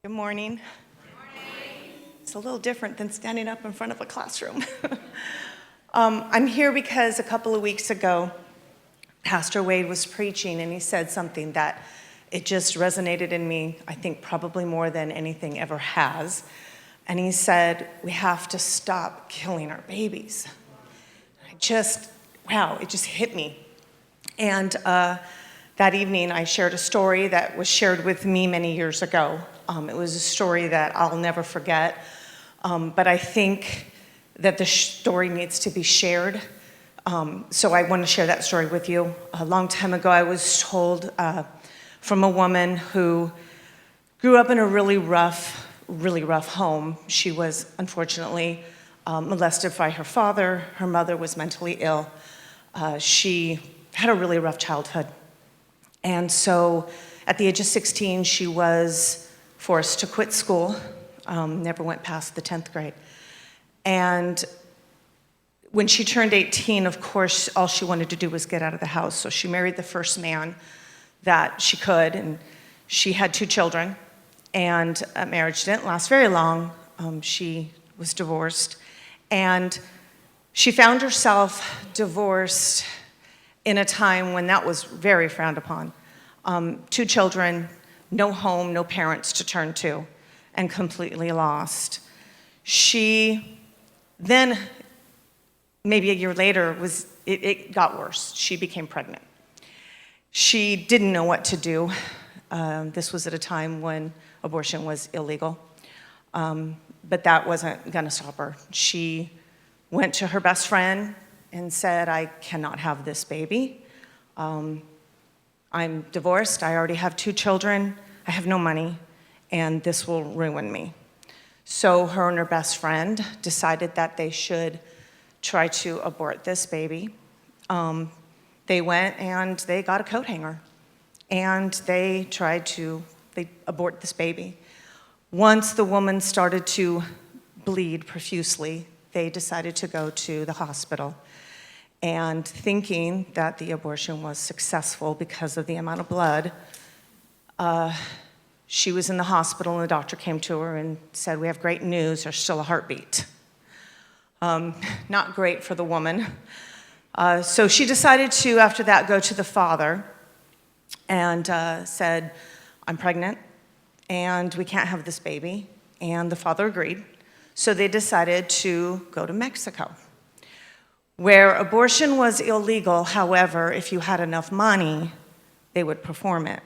Good morning. It's a little different than standing up in front of a classroom. I'm here because a couple of weeks ago, Pastor Wade was preaching and he said something that it just resonated in me, I think probably more than anything ever has. And he said, we have to stop killing our babies. It just hit me. And that evening, I shared a story that was shared with me many years ago. It was a story that I'll never forget, but I think that the story needs to be shared. So I want to share that story with you. A long time ago, I was told from a woman who grew up in a really rough home. She was unfortunately molested by her father. Her mother was mentally ill. She had a really rough childhood. And so at the age of 16, she was forced to quit school, never went past the 10th grade. And when she turned 18, of course, all she wanted to do was get out of the house. So she married the first man that she could, and she had 2 children. And a marriage didn't last very long. She was divorced. And she found herself divorced in a time when that was very frowned upon. 2 children, no home, no parents to turn to, and completely lost. She then, maybe a year later, it got worse. She became pregnant. She didn't know what to do. This was at a time when abortion was illegal, but that wasn't going to stop her. She went to her best friend and said, I cannot have this baby. I'm divorced, I already have 2 children, I have no money, and this will ruin me. So her and her best friend decided that they should try to abort this baby. They went and they got a coat hanger, and they tried to abort this baby. Once the woman started to bleed profusely, they decided to go to the hospital. And thinking that the abortion was successful because of the amount of blood, she was in the hospital and the doctor came to her and said, we have great news, there's still a heartbeat. Not great for the woman. So she decided to, after that, go to the father and said, I'm pregnant and we can't have this baby. And the father agreed. So they decided to go to Mexico, where abortion was illegal. However, if you had enough money, they would perform it.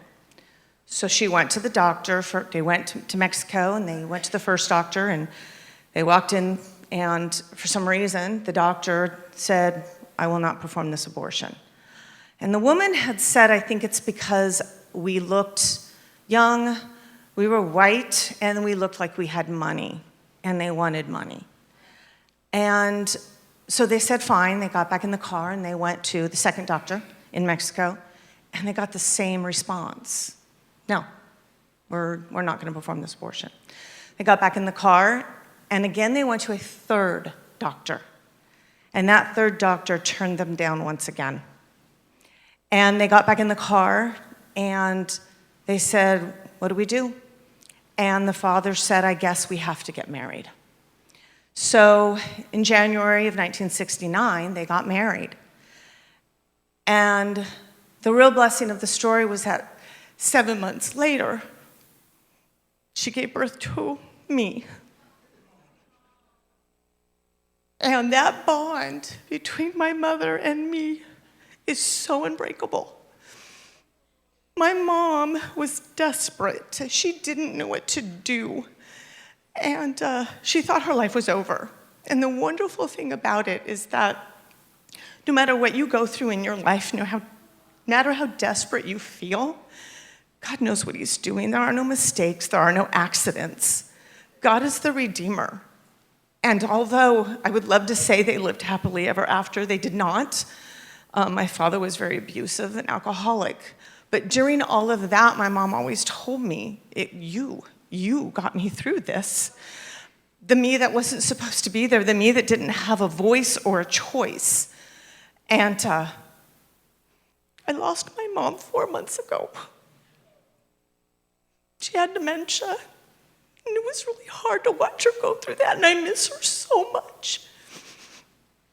So she went to the doctor. They went to Mexico, and they went to the first doctor, and they walked in, and for some reason, the doctor said, I will not perform this abortion. And the woman had said, I think it's because we looked young, we were white, and we looked like we had money, and they wanted money. And so they said fine. They got back in the car and they went to the second doctor in Mexico, and they got the same response. No, we're not going to perform this abortion. They got back in the car, and again they went to a third doctor, and that third doctor turned them down once again. And they got back in the car and they said, what do we do? And the father said, I guess we have to get married. So in January of 1969, they got married. And the real blessing of the story was that 7 months later, she gave birth to me. And that bond between my mother and me is so unbreakable. My mom was desperate. She didn't know what to do. And she thought her life was over. And the wonderful thing about it is that no matter what you go through in your life, no matter how desperate you feel, God knows what he's doing. There are no mistakes. There are no accidents. God is the Redeemer. And although I would love to say they lived happily ever after, they did not. My father was very abusive and alcoholic. But during all of that, my mom always told me, you got me through this. The me that wasn't supposed to be there, the me that didn't have a voice or a choice. And I lost my mom 4 months ago. She had dementia. And it was really hard to watch her go through that, and I miss her so much.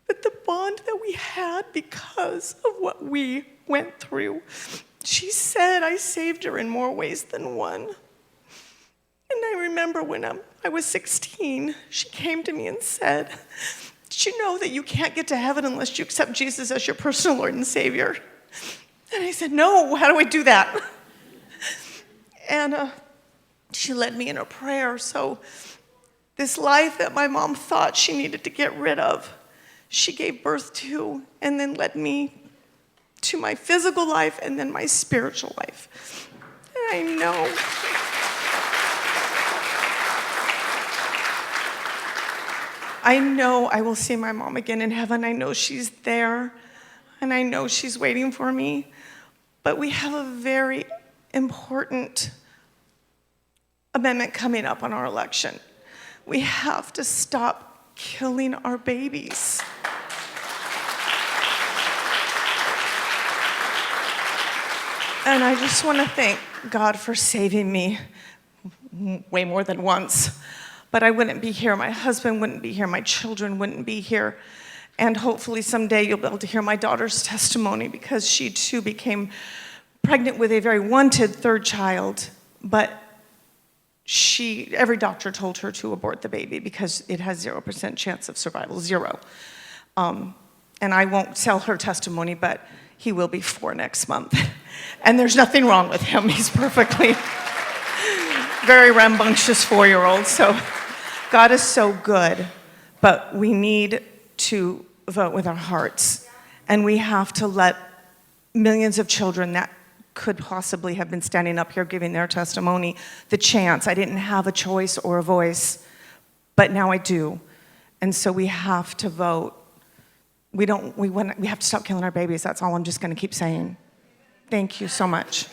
But the bond that we had because of what we went through, she said I saved her in more ways than one. And I remember when I was 16, she came to me and said, "Did you know that you can't get to heaven unless you accept Jesus as your personal Lord and Savior?" And I said, "No, how do I do that?" And she led me in a prayer. So this life that my mom thought she needed to get rid of, she gave birth to, and then led me to my physical life and then my spiritual life. And I know I will see my mom again in heaven. I know she's there, and I know she's waiting for me. But we have a very important amendment coming up on our election. We have to stop killing our babies. And I just want to thank God for saving me way more than once. But I wouldn't be here, my husband wouldn't be here, my children wouldn't be here. And hopefully someday you'll be able to hear my daughter's testimony, because she too became pregnant with a very wanted third child, but every doctor told her to abort the baby because it has 0% chance of survival, 0. And I won't tell her testimony, but he will be 4 next month. And there's nothing wrong with him. He's perfectly, very rambunctious 4-year-old. So God is so good, but we need to vote with our hearts. And we have to let millions of children that could possibly have been standing up here giving their testimony the chance. I didn't have a choice or a voice, but now I do. And so we have to vote. We have to stop killing our babies. That's all I'm just going to keep saying. Thank you so much.